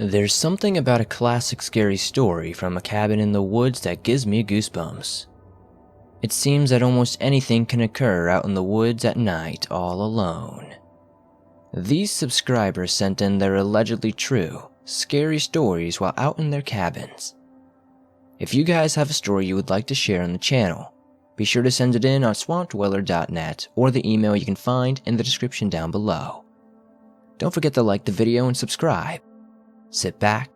There's something about a classic scary story from a cabin in the woods that gives me goosebumps. It seems that almost anything can occur out in the woods at night all alone. These subscribers sent in their allegedly true, scary stories while out in their cabins. If you guys have a story you would like to share on the channel, be sure to send it in on swampdweller.net or the email you can find in the description down below. Don't forget to like the video and subscribe. Sit back,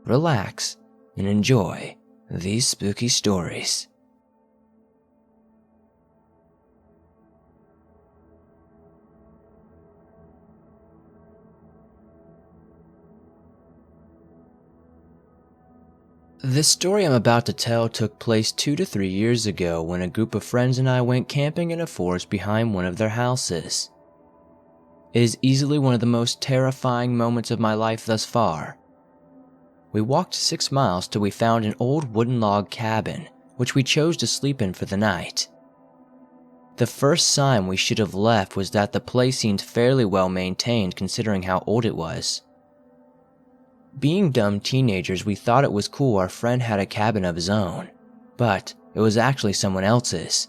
relax, and enjoy these spooky stories. The story I'm about to tell took place 2 to 3 years ago when a group of friends and I went camping in a forest behind one of their houses. It is easily one of the most terrifying moments of my life thus far. We walked 6 miles till we found an old wooden log cabin, which we chose to sleep in for the night. The first sign we should have left was that the place seemed fairly well maintained considering how old it was. Being dumb teenagers, we thought it was cool our friend had a cabin of his own, but it was actually someone else's.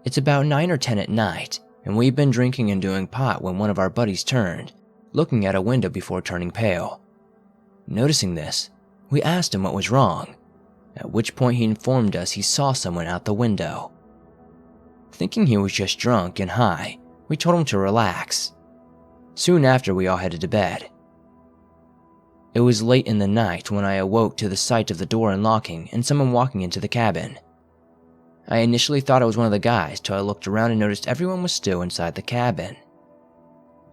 It's about 9 or 10 at night, and we've been drinking and doing pot when one of our buddies turned, looking at a window before turning pale. Noticing this, we asked him what was wrong, at which point he informed us he saw someone out the window. Thinking he was just drunk and high, we told him to relax. Soon after, we all headed to bed. It was late in the night when I awoke to the sight of the door unlocking and someone walking into the cabin. I initially thought it was one of the guys till I looked around and noticed everyone was still inside the cabin.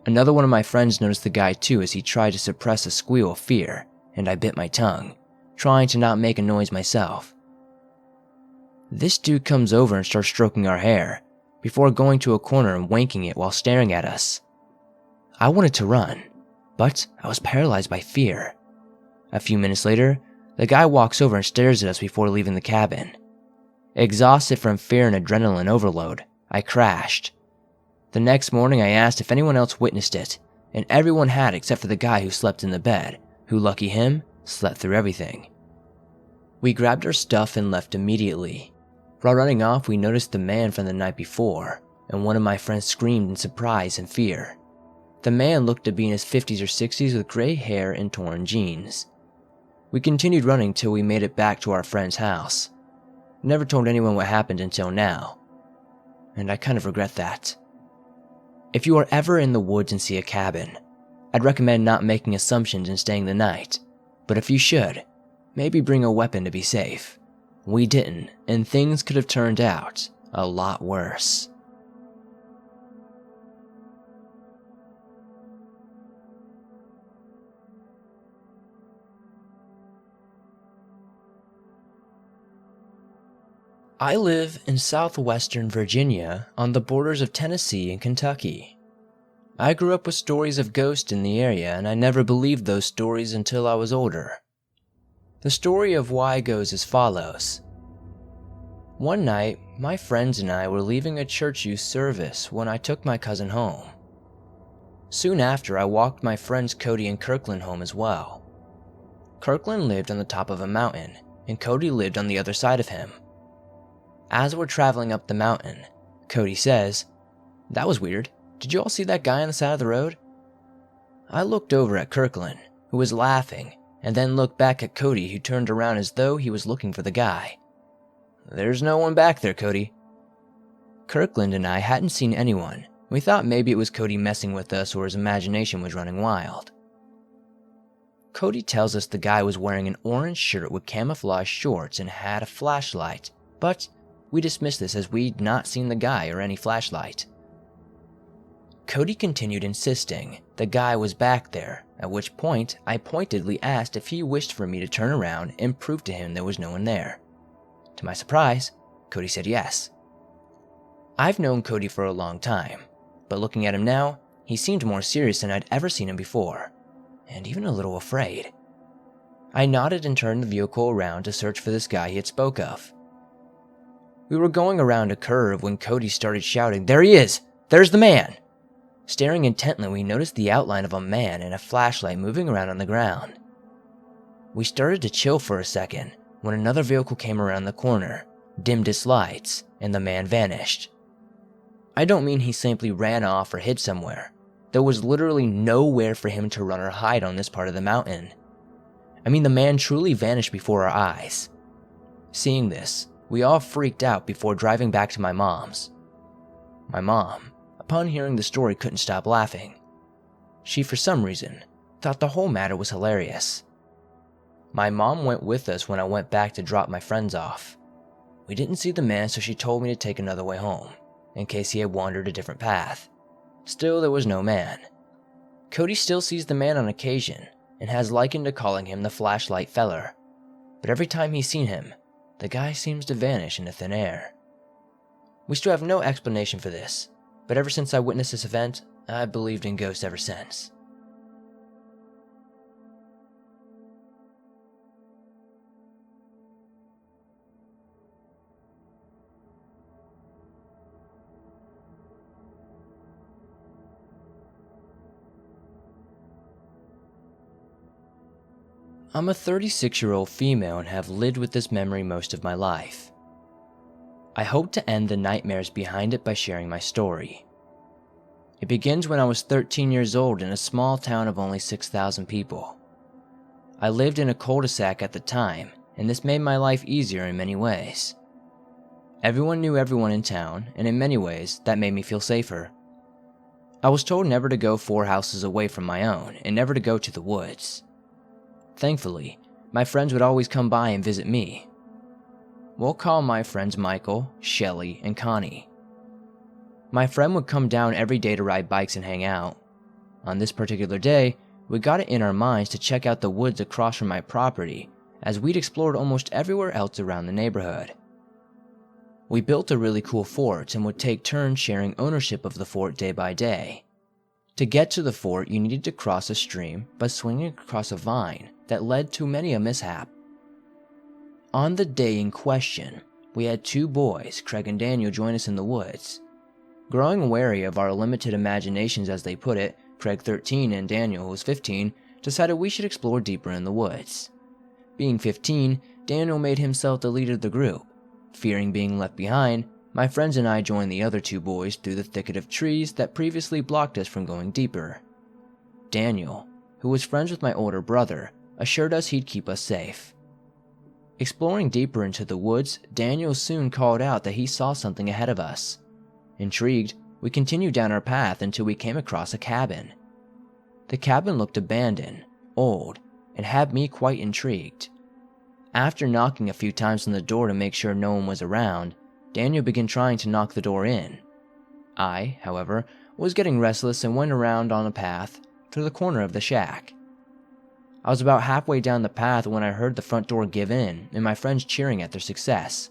Another one of my friends noticed the guy too as he tried to suppress a squeal of fear, and I bit my tongue, trying to not make a noise myself. This dude comes over and starts stroking our hair, before going to a corner and wanking it while staring at us. I wanted to run, but I was paralyzed by fear. A few minutes later, the guy walks over and stares at us before leaving the cabin. Exhausted from fear and adrenaline overload, I crashed. The next morning I asked if anyone else witnessed it, and everyone had except for the guy who slept in the bed, who, lucky him, slept through everything. We grabbed our stuff and left immediately. While running off, we noticed the man from the night before, and one of my friends screamed in surprise and fear. The man looked to be in his 50s or 60s with gray hair and torn jeans. We continued running till we made it back to our friend's house. Never told anyone what happened until now, and I kind of regret that. If you are ever in the woods and see a cabin, I'd recommend not making assumptions and staying the night, but if you should, maybe bring a weapon to be safe. We didn't, and things could have turned out a lot worse. I live in southwestern Virginia on the borders of Tennessee and Kentucky. I grew up with stories of ghosts in the area, and I never believed those stories until I was older. The story of why goes as follows. One night, my friends and I were leaving a church youth service when I took my cousin home. Soon after, I walked my friends Cody and Kirkland home as well. Kirkland lived on the top of a mountain, and Cody lived on the other side of him. As we're traveling up the mountain, Cody says, "That was weird. Did you all see that guy on the side of the road?" I looked over at Kirkland, who was laughing, and then looked back at Cody, who turned around as though he was looking for the guy. "There's no one back there, Cody." Kirkland and I hadn't seen anyone. We thought maybe it was Cody messing with us or his imagination was running wild. Cody tells us the guy was wearing an orange shirt with camouflage shorts and had a flashlight, but we dismissed this as we'd not seen the guy or any flashlight. Cody continued insisting the guy was back there, at which point I pointedly asked if he wished for me to turn around and prove to him there was no one there. To my surprise, Cody said yes. I've known Cody for a long time, but looking at him now, he seemed more serious than I'd ever seen him before, and even a little afraid. I nodded and turned the vehicle around to search for this guy he had spoke of. We were going around a curve when Cody started shouting, "There he is! There's the man!" Staring intently, we noticed the outline of a man and a flashlight moving around on the ground. We started to chill for a second when another vehicle came around the corner, dimmed its lights, and the man vanished. I don't mean he simply ran off or hid somewhere. There was literally nowhere for him to run or hide on this part of the mountain. I mean, the man truly vanished before our eyes. Seeing this, we all freaked out before driving back to my mom's. My mom, upon hearing the story, couldn't stop laughing. She, for some reason, thought the whole matter was hilarious. My mom went with us when I went back to drop my friends off. We didn't see the man, so she told me to take another way home, in case he had wandered a different path. Still, there was no man. Cody still sees the man on occasion and has likened to calling him the flashlight feller, but every time he's seen him, the guy seems to vanish into thin air. We still have no explanation for this, but ever since I witnessed this event, I've believed in ghosts ever since. I'm a 36-year-old female and have lived with this memory most of my life. I hope to end the nightmares behind it by sharing my story. It begins when I was 13 years old in a small town of only 6,000 people. I lived in a cul-de-sac at the time, and this made my life easier in many ways. Everyone knew everyone in town, and in many ways, that made me feel safer. I was told never to go 4 houses away from my own, and never to go to the woods. Thankfully, my friends would always come by and visit me. We'll call my friends Michael, Shelly, and Connie. My friend would come down every day to ride bikes and hang out. On this particular day, we got it in our minds to check out the woods across from my property, as we'd explored almost everywhere else around the neighborhood. We built a really cool fort and would take turns sharing ownership of the fort day by day. To get to the fort, you needed to cross a stream by swinging across a vine that led to many a mishap. On the day in question, we had 2 boys, Craig and Daniel, join us in the woods. Growing wary of our limited imaginations, as they put it, Craig, 13, and Daniel, who was 15, decided we should explore deeper in the woods. Being 15, Daniel made himself the leader of the group. Fearing being left behind, my friends and I joined the other 2 boys through the thicket of trees that previously blocked us from going deeper. Daniel, who was friends with my older brother, assured us he'd keep us safe. Exploring deeper into the woods, Daniel soon called out that he saw something ahead of us. Intrigued, we continued down our path until we came across a cabin. The cabin looked abandoned, old, and had me quite intrigued. After knocking a few times on the door to make sure no one was around, Daniel began trying to knock the door in. I, however, was getting restless and went around on a path to the corner of the shack. I was about halfway down the path when I heard the front door give in and my friends cheering at their success.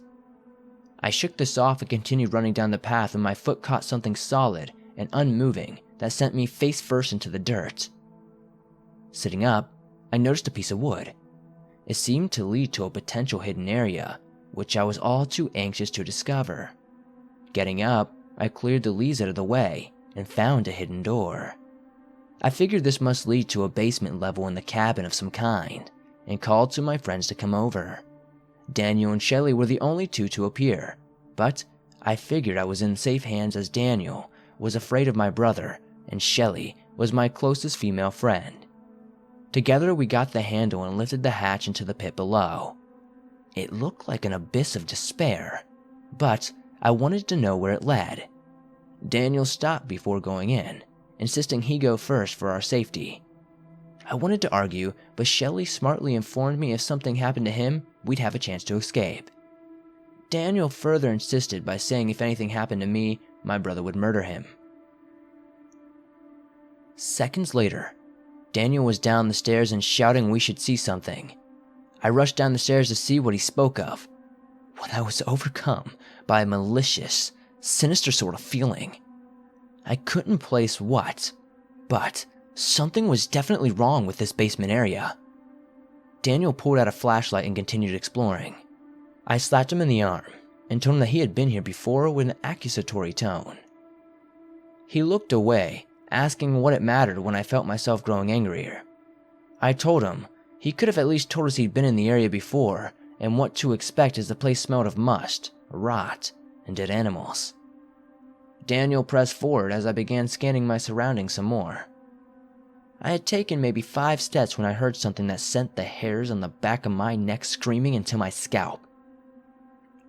I shook this off and continued running down the path when my foot caught something solid and unmoving that sent me face first into the dirt. Sitting up, I noticed a piece of wood. It seemed to lead to a potential hidden area, which I was all too anxious to discover. Getting up, I cleared the leaves out of the way and found a hidden door. I figured this must lead to a basement level in the cabin of some kind, and called to my friends to come over. Daniel and Shelly were the only 2 to appear, but I figured I was in safe hands as Daniel was afraid of my brother and Shelly was my closest female friend. Together we got the handle and lifted the hatch into the pit below. It looked like an abyss of despair, but I wanted to know where it led. Daniel stopped before going in, insisting he go first for our safety. I wanted to argue, but Shelly smartly informed me if something happened to him, we'd have a chance to escape. Daniel further insisted by saying if anything happened to me, my brother would murder him. Seconds later, Daniel was down the stairs and shouting we should see something. I rushed down the stairs to see what he spoke of, when I was overcome by a malicious, sinister sort of feeling. I couldn't place what, but something was definitely wrong with this basement area. Daniel pulled out a flashlight and continued exploring. I slapped him in the arm and told him that he had been here before with an accusatory tone. He looked away, asking what it mattered when I felt myself growing angrier. I told him He could have at least told us he'd been in the area before, and what to expect as the place smelled of must, rot, and dead animals. Daniel pressed forward as I began scanning my surroundings some more. I had taken maybe 5 steps when I heard something that sent the hairs on the back of my neck screaming into my scalp.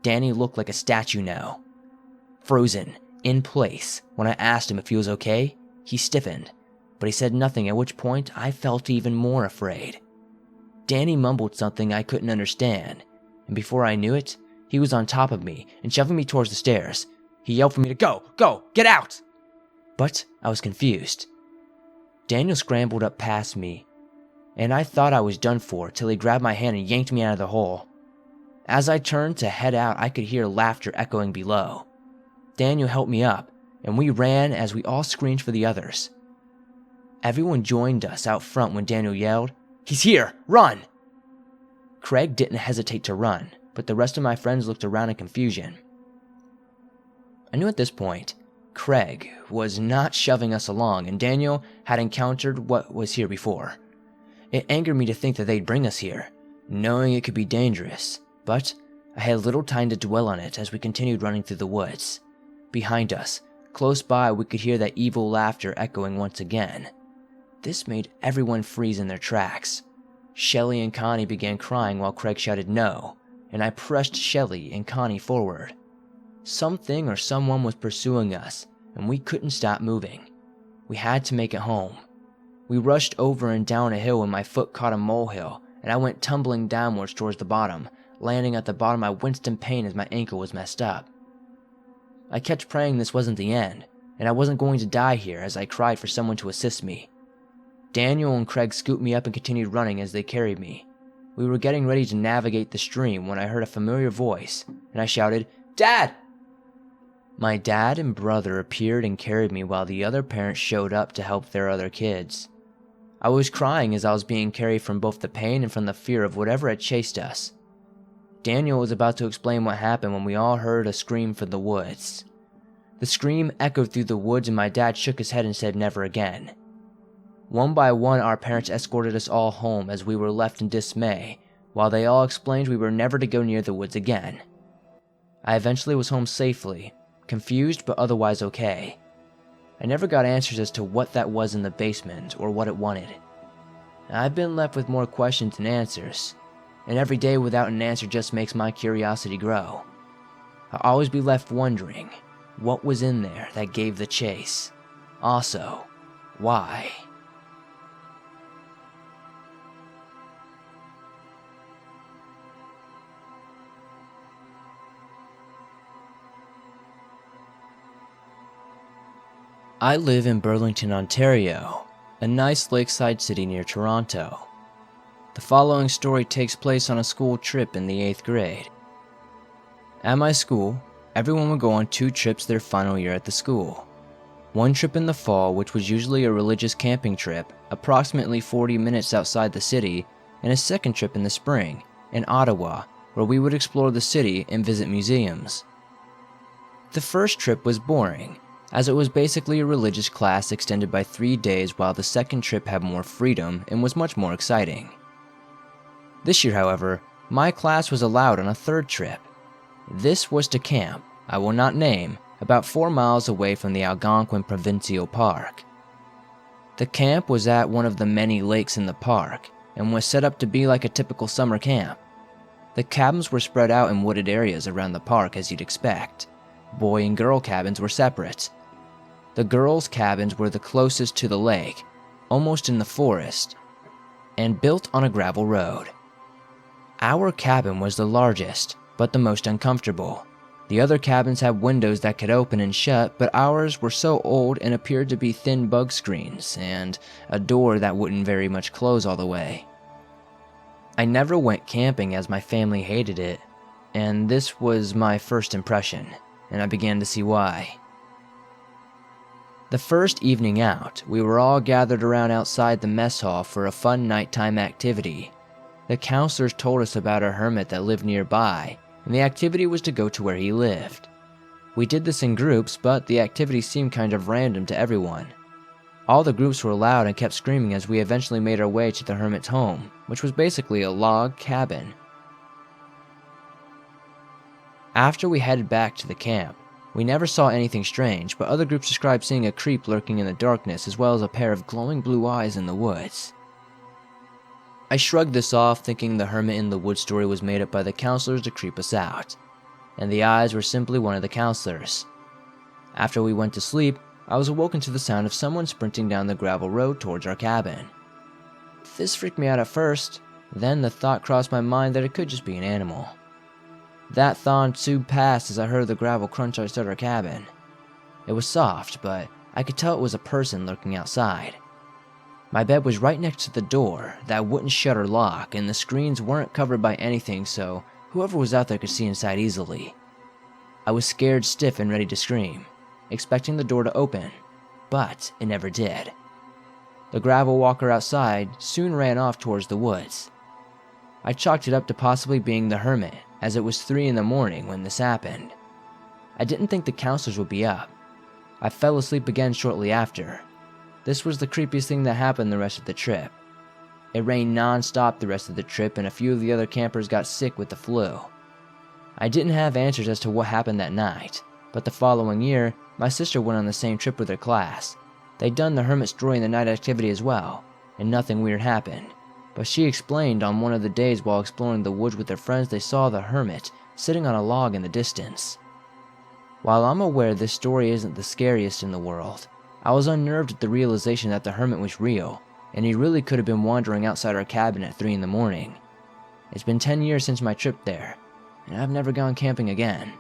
Danny looked like a statue now. Frozen, in place. When I asked him if he was okay, he stiffened, but he said nothing, at which point I felt even more afraid. Danny mumbled something I couldn't understand, and before I knew it, he was on top of me and shoving me towards the stairs. He yelled for me to go, get out! But I was confused. Daniel scrambled up past me, and I thought I was done for till he grabbed my hand and yanked me out of the hole. As I turned to head out, I could hear laughter echoing below. Daniel helped me up, and we ran as we all screamed for the others. Everyone joined us out front when Daniel yelled, "He's here! Run!" Craig didn't hesitate to run, but the rest of my friends looked around in confusion. I knew at this point, Craig was not shoving us along, and Daniel had encountered what was here before. It angered me to think that they'd bring us here, knowing it could be dangerous, but I had little time to dwell on it as we continued running through the woods. Behind us, close by, we could hear that evil laughter echoing once again. This made everyone freeze in their tracks. Shelley and Connie began crying while Craig shouted no, and I pressed Shelley and Connie forward. Something or someone was pursuing us, and we couldn't stop moving. We had to make it home. We rushed over and down a hill when my foot caught a molehill, and I went tumbling downwards towards the bottom. Landing at the bottom, I winced in pain as my ankle was messed up. I kept praying this wasn't the end, and I wasn't going to die here as I cried for someone to assist me. Daniel and Craig scooped me up and continued running as they carried me. We were getting ready to navigate the stream when I heard a familiar voice, and I shouted, "Dad!" My dad and brother appeared and carried me while the other parents showed up to help their other kids. I was crying as I was being carried from both the pain and from the fear of whatever had chased us. Daniel was about to explain what happened when we all heard a scream from the woods. The scream echoed through the woods and my dad shook his head and said never again. One by one, our parents escorted us all home as we were left in dismay, while they all explained we were never to go near the woods again. I eventually was home safely, confused but otherwise okay. I never got answers as to what that was in the basement or what it wanted. I've been left with more questions than answers, and every day without an answer just makes my curiosity grow. I'll always be left wondering what was in there that gave the chase. Also, why? I live in Burlington, Ontario, a nice lakeside city near Toronto. The following story takes place on a school trip in the 8th grade. At my school, everyone would go on 2 trips their final year at the school. One trip in the fall, which was usually a religious camping trip, approximately 40 minutes outside the city, and a second trip in the spring, in Ottawa, where we would explore the city and visit museums. The first trip was boring, as it was basically a religious class extended by 3 days, while the second trip had more freedom and was much more exciting. This year, however, my class was allowed on a third trip. This was to camp, I will not name, about 4 miles away from the Algonquin Provincial Park. The camp was at one of the many lakes in the park, and was set up to be like a typical summer camp. The cabins were spread out in wooded areas around the park as you'd expect. Boy and girl cabins were separate. The girls' cabins were the closest to the lake, almost in the forest, and built on a gravel road. Our cabin was the largest, but the most uncomfortable. The other cabins had windows that could open and shut, but ours were so old and appeared to be thin bug screens, and a door that wouldn't very much close all the way. I never went camping as my family hated it, and this was my first impression, and I began to see why. The first evening out, we were all gathered around outside the mess hall for a fun nighttime activity. The counselors told us about a hermit that lived nearby, and the activity was to go to where he lived. We did this in groups, but the activity seemed kind of random to everyone. All the groups were loud and kept screaming as we eventually made our way to the hermit's home, which was basically a log cabin. After we headed back to the camp, we never saw anything strange, but other groups described seeing a creep lurking in the darkness as well as a pair of glowing blue eyes in the woods. I shrugged this off, thinking the hermit in the woods story was made up by the counselors to creep us out, and the eyes were simply one of the counselors. After we went to sleep, I was awoken to the sound of someone sprinting down the gravel road towards our cabin. This freaked me out at first, then the thought crossed my mind that it could just be an animal. That thought soon passed as I heard the gravel crunch outside our cabin. It was soft, but I could tell it was a person lurking outside. My bed was right next to the door that wouldn't shut or lock, and the screens weren't covered by anything, so whoever was out there could see inside easily. I was scared stiff and ready to scream, expecting the door to open, but it never did. The gravel walker outside soon ran off towards the woods. I chalked it up to possibly being the hermit, as it was 3 in the morning when this happened. I didn't think the counselors would be up. I fell asleep again shortly after. This was the creepiest thing that happened the rest of the trip. It rained non-stop the rest of the trip, and a few of the other campers got sick with the flu. I didn't have answers as to what happened that night, but the following year, my sister went on the same trip with her class. They'd done the hermit story in the night activity as well, and nothing weird happened. But she explained on one of the days while exploring the woods with their friends they saw the hermit sitting on a log in the distance. While I'm aware this story isn't the scariest in the world, I was unnerved at the realization that the hermit was real, and he really could have been wandering outside our cabin at 3 in the morning. It's been 10 years since my trip there, and I've never gone camping again.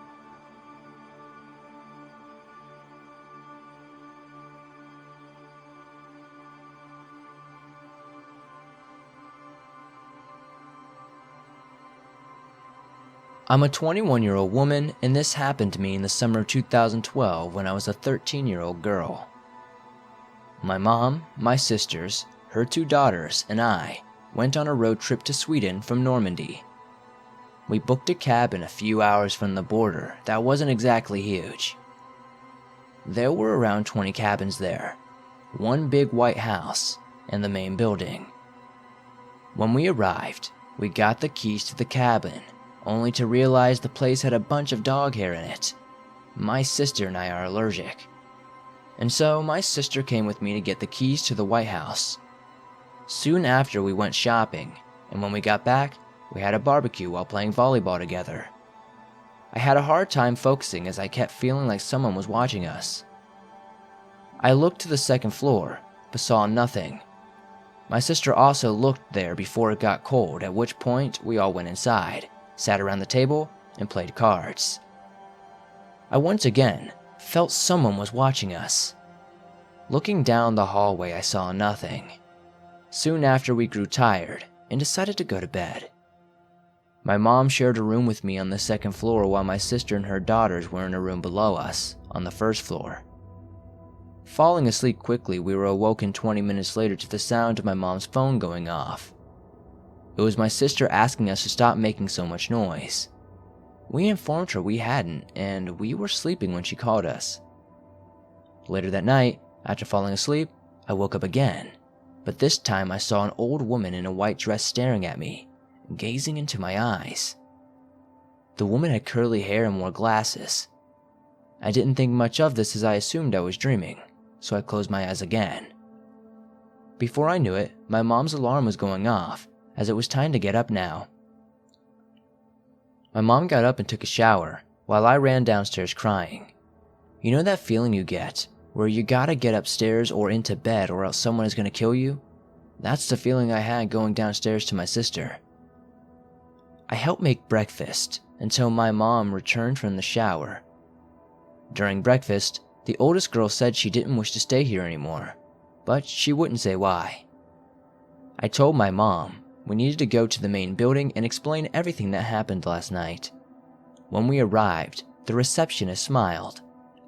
I'm a 21-year-old woman, and this happened to me in the summer of 2012 when I was a 13-year-old girl. My mom, my sisters, her 2 daughters, and I went on a road trip to Sweden from Normandy. We booked a cabin a few hours from the border that wasn't exactly huge. There were around 20 cabins there, one big white house, and the main building. When we arrived, we got the keys to the cabin, only to realize the place had a bunch of dog hair in it. My sister and I are allergic. And so my sister came with me to get the keys to the White House. Soon after we went shopping, and when we got back, we had a barbecue while playing volleyball together. I had a hard time focusing as I kept feeling like someone was watching us. I looked to the second floor, but saw nothing. My sister also looked there before it got cold, at which point we all went inside, sat around the table, and played cards. I once again felt someone was watching us. Looking down the hallway, I saw nothing. Soon after, we grew tired and decided to go to bed. My mom shared a room with me on the second floor while my sister and her daughters were in a room below us, on the first floor. Falling asleep quickly, we were awoken 20 minutes later to the sound of my mom's phone going off. It was my sister asking us to stop making so much noise. We informed her we hadn't, and we were sleeping when she called us. Later that night, after falling asleep, I woke up again, but this time I saw an old woman in a white dress staring at me, gazing into my eyes. The woman had curly hair and wore glasses. I didn't think much of this as I assumed I was dreaming, so I closed my eyes again. Before I knew it, my mom's alarm was going off, as it was time to get up now. My mom got up and took a shower, while I ran downstairs crying. You know that feeling you get, where you gotta get upstairs or into bed or else someone is gonna kill you? That's the feeling I had going downstairs to my sister. I helped make breakfast until my mom returned from the shower. During breakfast, the oldest girl said she didn't wish to stay here anymore, but she wouldn't say why. I told my mom we needed to go to the main building and explain everything that happened last night. When we arrived, the receptionist smiled,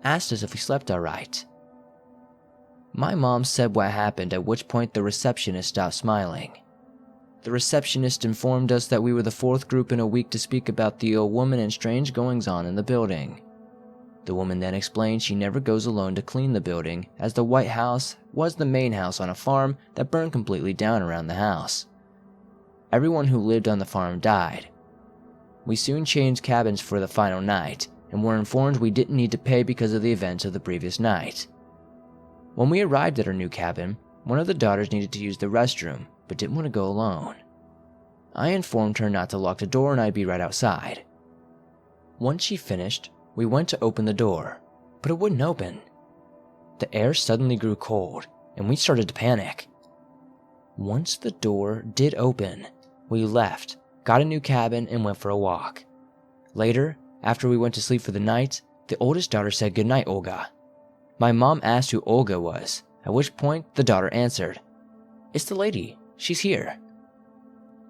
asked us if we slept alright. My mom said what happened, at which point the receptionist stopped smiling. The receptionist informed us that we were the 4th group in a week to speak about the old woman and strange goings-on in the building. The woman then explained she never goes alone to clean the building, as the White House was the main house on a farm that burned completely down around the house. Everyone who lived on the farm died. We soon changed cabins for the final night, and were informed we didn't need to pay because of the events of the previous night. When we arrived at our new cabin, one of the daughters needed to use the restroom, but didn't want to go alone. I informed her not to lock the door and I'd be right outside. Once she finished, we went to open the door, but it wouldn't open. The air suddenly grew cold, and we started to panic. Once the door did open, we left, got a new cabin, and went for a walk. Later, after we went to sleep for the night, the oldest daughter said goodnight, Olga. My mom asked who Olga was, at which point the daughter answered, "It's the lady, she's here."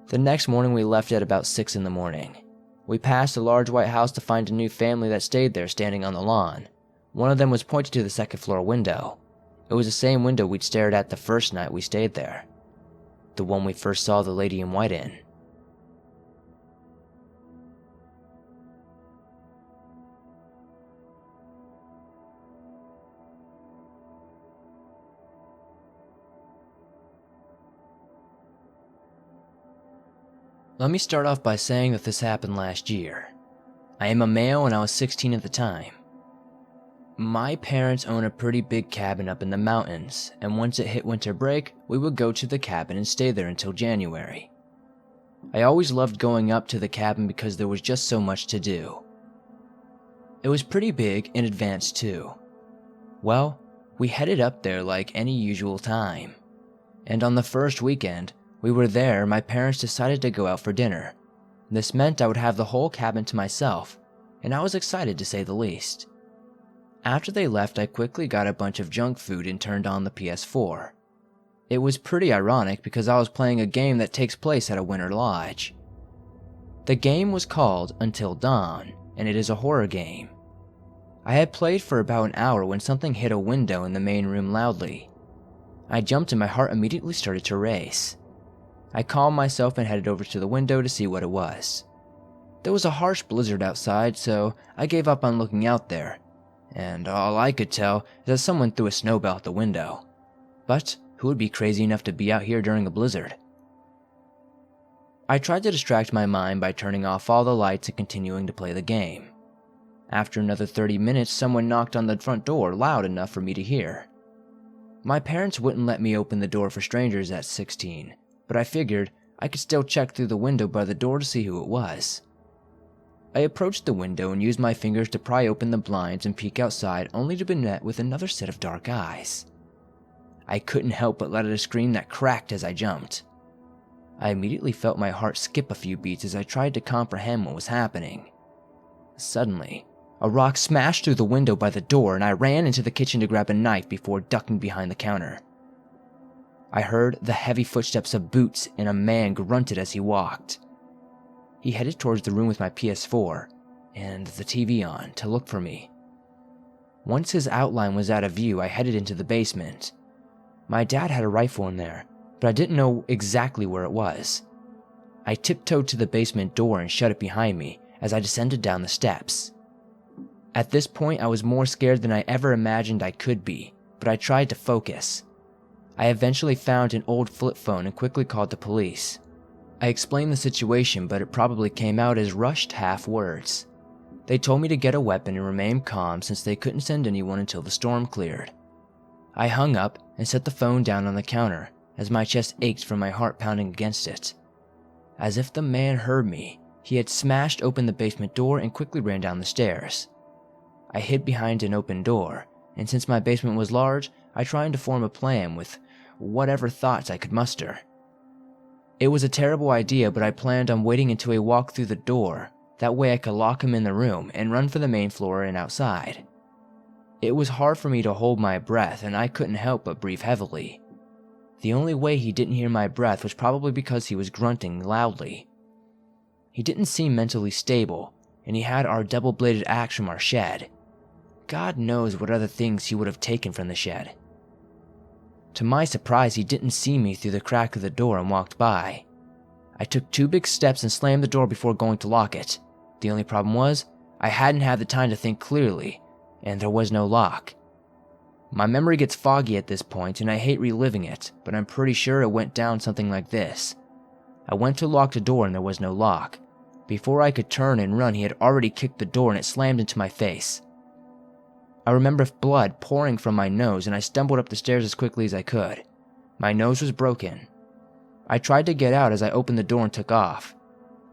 The next morning we left at about 6 in the morning. We passed a large white house to find a new family that stayed there standing on the lawn. One of them was pointing to the second floor window. It was the same window we'd stared at the first night we stayed there. The one we first saw the lady in white in. Let me start off by saying that this happened last year. I am a male and I was 16 at the time. My parents own a pretty big cabin up in the mountains, and once it hit winter break, we would go to the cabin and stay there until January. I always loved going up to the cabin because there was just so much to do. It was pretty big and advanced too. Well, we headed up there like any usual time. And on the first weekend, we were there, my parents decided to go out for dinner. This meant I would have the whole cabin to myself, and I was excited to say the least. After they left, I quickly got a bunch of junk food and turned on the PS4. It was pretty ironic because I was playing a game that takes place at a winter lodge. The game was called Until Dawn, and it is a horror game. I had played for about an hour when something hit a window in the main room loudly. I jumped and my heart immediately started to race. I calmed myself and headed over to the window to see what it was. There was a harsh blizzard outside, so I gave up on looking out there, and all I could tell is that someone threw a snowball at the window. But who would be crazy enough to be out here during a blizzard? I tried to distract my mind by turning off all the lights and continuing to play the game. After another 30 minutes, someone knocked on the front door loud enough for me to hear. My parents wouldn't let me open the door for strangers at 16, but I figured I could still check through the window by the door to see who it was. I approached the window and used my fingers to pry open the blinds and peek outside, only to be met with another set of dark eyes. I couldn't help but let out a scream that cracked as I jumped. I immediately felt my heart skip a few beats as I tried to comprehend what was happening. Suddenly, a rock smashed through the window by the door and I ran into the kitchen to grab a knife before ducking behind the counter. I heard the heavy footsteps of boots and a man grunted as he walked. He headed towards the room with my PS4 and the TV on to look for me. Once his outline was out of view, I headed into the basement. My dad had a rifle in there, but I didn't know exactly where it was. I tiptoed to the basement door and shut it behind me as I descended down the steps. At this point, I was more scared than I ever imagined I could be, but I tried to focus. I eventually found an old flip phone and quickly called the police. I explained the situation, but it probably came out as rushed half words. They told me to get a weapon and remain calm since they couldn't send anyone until the storm cleared. I hung up and set the phone down on the counter as my chest ached from my heart pounding against it. As if the man heard me, he had smashed open the basement door and quickly ran down the stairs. I hid behind an open door, and since my basement was large, I tried to form a plan with whatever thoughts I could muster. It was a terrible idea, but I planned on waiting until he walked through the door. That way I could lock him in the room and run for the main floor and outside. It was hard for me to hold my breath, and I couldn't help but breathe heavily. The only way he didn't hear my breath was probably because he was grunting loudly. He didn't seem mentally stable, and he had our double-bladed axe from our shed. God knows what other things he would have taken from the shed. To my surprise, he didn't see me through the crack of the door and walked by. I took 2 big steps and slammed the door before going to lock it. The only problem was, I hadn't had the time to think clearly, and there was no lock. My memory gets foggy at this point and I hate reliving it, but I'm pretty sure it went down something like this. I went to lock the door and there was no lock. Before I could turn and run, he had already kicked the door and it slammed into my face. I remember blood pouring from my nose and I stumbled up the stairs as quickly as I could. My nose was broken. I tried to get out as I opened the door and took off.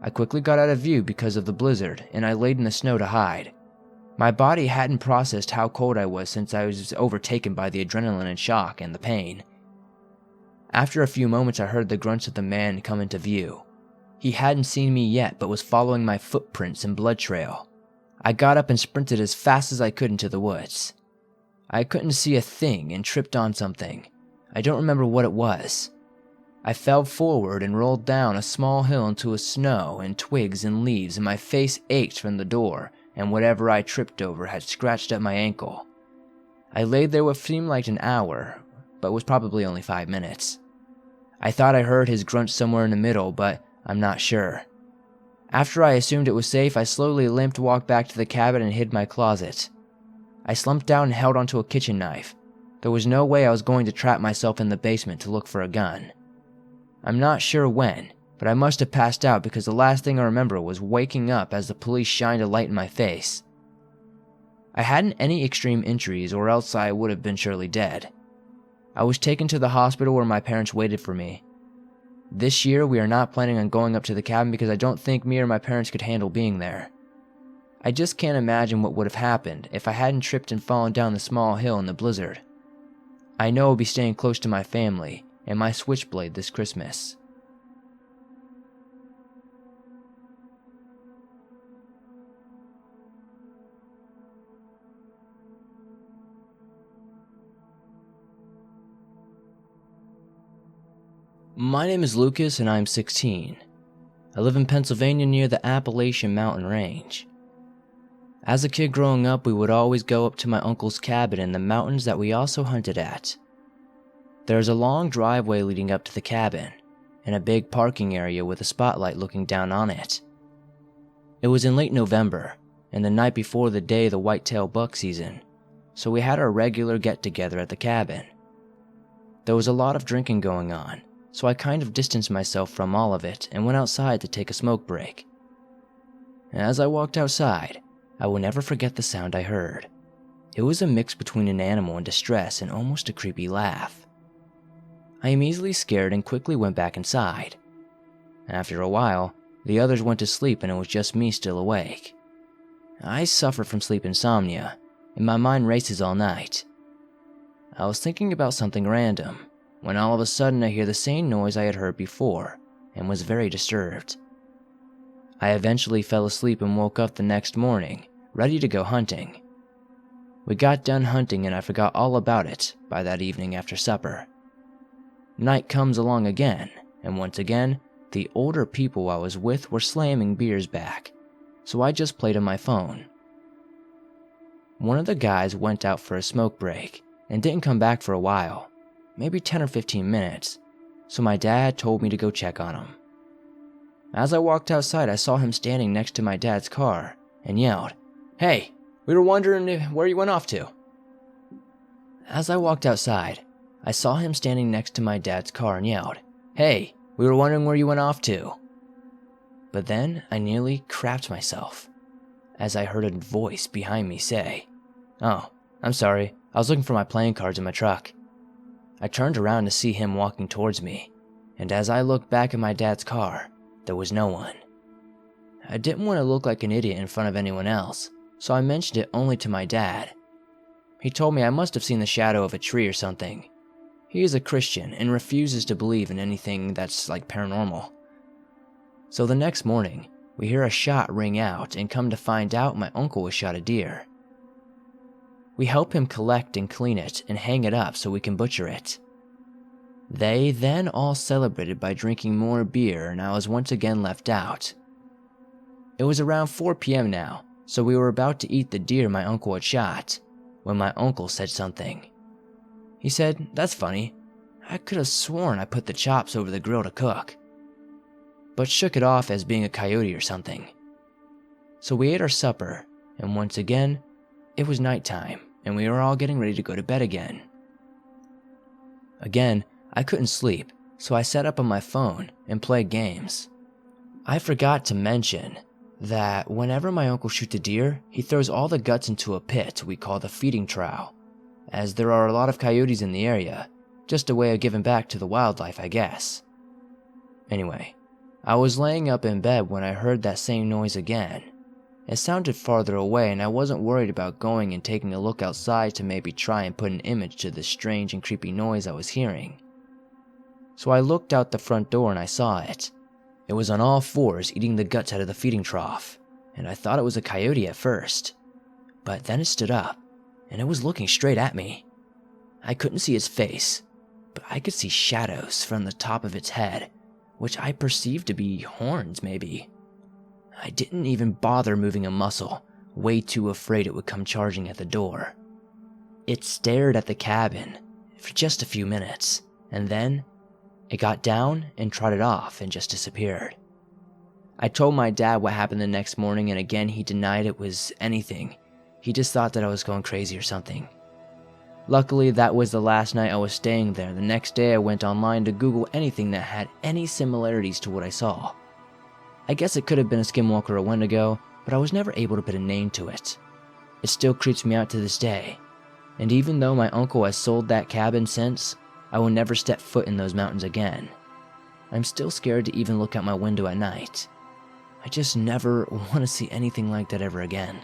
I quickly got out of view because of the blizzard and I laid in the snow to hide. My body hadn't processed how cold I was since I was overtaken by the adrenaline and shock and the pain. After a few moments, I heard the grunts of the man come into view. He hadn't seen me yet, but was following my footprints and blood trail. I got up and sprinted as fast as I could into the woods. I couldn't see a thing and tripped on something. I don't remember what it was. I fell forward and rolled down a small hill into snow and twigs and leaves, and my face ached from the door, and whatever I tripped over had scratched up my ankle. I laid there what seemed like an hour, but was probably only 5 minutes. I thought I heard his grunt somewhere in the middle, but I'm not sure. After I assumed it was safe, I slowly limped, walked back to the cabin and hid my closet. I slumped down and held onto a kitchen knife. There was no way I was going to trap myself in the basement to look for a gun. I'm not sure when, but I must have passed out because the last thing I remember was waking up as the police shined a light in my face. I hadn't any extreme injuries or else I would have been surely dead. I was taken to the hospital where my parents waited for me. This year we are not planning on going up to the cabin because I don't think me or my parents could handle being there. I just can't imagine what would have happened if I hadn't tripped and fallen down the small hill in the blizzard. I know I'll be staying close to my family and my switchblade this Christmas. My name is Lucas and I'm 16. I live in Pennsylvania near the Appalachian Mountain Range. As a kid growing up, we would always go up to my uncle's cabin in the mountains that we also hunted at. There's a long driveway leading up to the cabin, and a big parking area with a spotlight looking down on it. It was in late November, and the night before the day of the whitetail buck season, so we had our regular get-together at the cabin. There was a lot of drinking going on, so I kind of distanced myself from all of it and went outside to take a smoke break. As I walked outside, I will never forget the sound I heard. It was a mix between an animal in distress and almost a creepy laugh. I am easily scared and quickly went back inside. After a while, the others went to sleep and it was just me still awake. I suffer from sleep insomnia, and my mind races all night. I was thinking about something random, when all of a sudden I hear the same noise I had heard before, and was very disturbed. I eventually fell asleep and woke up the next morning, ready to go hunting. We got done hunting and I forgot all about it by that evening after supper. Night comes along again, and once again, the older people I was with were slamming beers back, so I just played on my phone. One of the guys went out for a smoke break and didn't come back for a while, maybe 10 or 15 minutes, so my dad told me to go check on him. As I walked outside, I saw him standing next to my dad's car and yelled, "Hey, we were wondering where you went off to." As I walked outside, I saw him standing next to my dad's car and yelled, "Hey, we were wondering where you went off to." But then I nearly crapped myself as I heard a voice behind me say, "Oh, I'm sorry, I was looking for my playing cards in my truck." I turned around to see him walking towards me, and as I looked back at my dad's car, there was no one. I didn't want to look like an idiot in front of anyone else, so I mentioned it only to my dad. He told me I must have seen the shadow of a tree or something. He is a Christian and refuses to believe in anything that's like paranormal. So the next morning, we hear a shot ring out and come to find out my uncle was shot a deer. We help him collect and clean it and hang it up so we can butcher it. They then all celebrated by drinking more beer and I was once again left out. It was around 4 p.m. now, so we were about to eat the deer my uncle had shot, when my uncle said something. He said, "That's funny, I could have sworn I put the chops over the grill to cook," but shook it off as being a coyote or something. So we ate our supper, and once again, It was nighttime, and we were all getting ready to go to bed again. Again, I couldn't sleep, so I sat up on my phone and played games. I forgot to mention that whenever my uncle shoots a deer, he throws all the guts into a pit we call the feeding trough, as there are a lot of coyotes in the area, just a way of giving back to the wildlife, I guess. Anyway, I was laying up in bed when I heard that same noise again. It sounded farther away, and I wasn't worried about going and taking a look outside to maybe try and put an image to the strange and creepy noise I was hearing. So I looked out the front door and I saw it. It was on all fours eating the guts out of the feeding trough, and I thought it was a coyote at first. But then it stood up, and it was looking straight at me. I couldn't see its face, but I could see shadows from the top of its head, which I perceived to be horns maybe. I didn't even bother moving a muscle, way too afraid it would come charging at the door. It stared at the cabin for just a few minutes, and then it got down and trotted off and just disappeared. I told my dad what happened the next morning, and again he denied it was anything. He just thought that I was going crazy or something. Luckily, that was the last night I was staying there. The next day I went online to Google anything that had any similarities to what I saw. I guess it could have been a skinwalker or a wendigo, but I was never able to put a name to it. It still creeps me out to this day, and even though my uncle has sold that cabin since, I will never step foot in those mountains again. I'm still scared to even look out my window at night. I just never want to see anything like that ever again.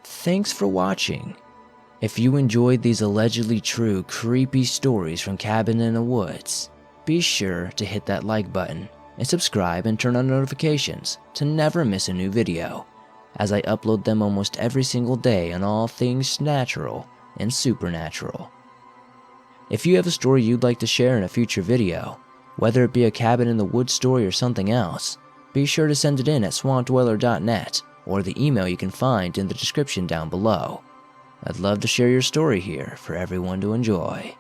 Thanks for watching. If you enjoyed these allegedly true creepy stories from Cabin in the Woods, be sure to hit that like button and subscribe and turn on notifications to never miss a new video, as I upload them almost every single day on all things natural and supernatural. If you have a story you'd like to share in a future video, whether it be a cabin in the woods story or something else, be sure to send it in at swampdweller.net or the email you can find in the description down below. I'd love to share your story here for everyone to enjoy.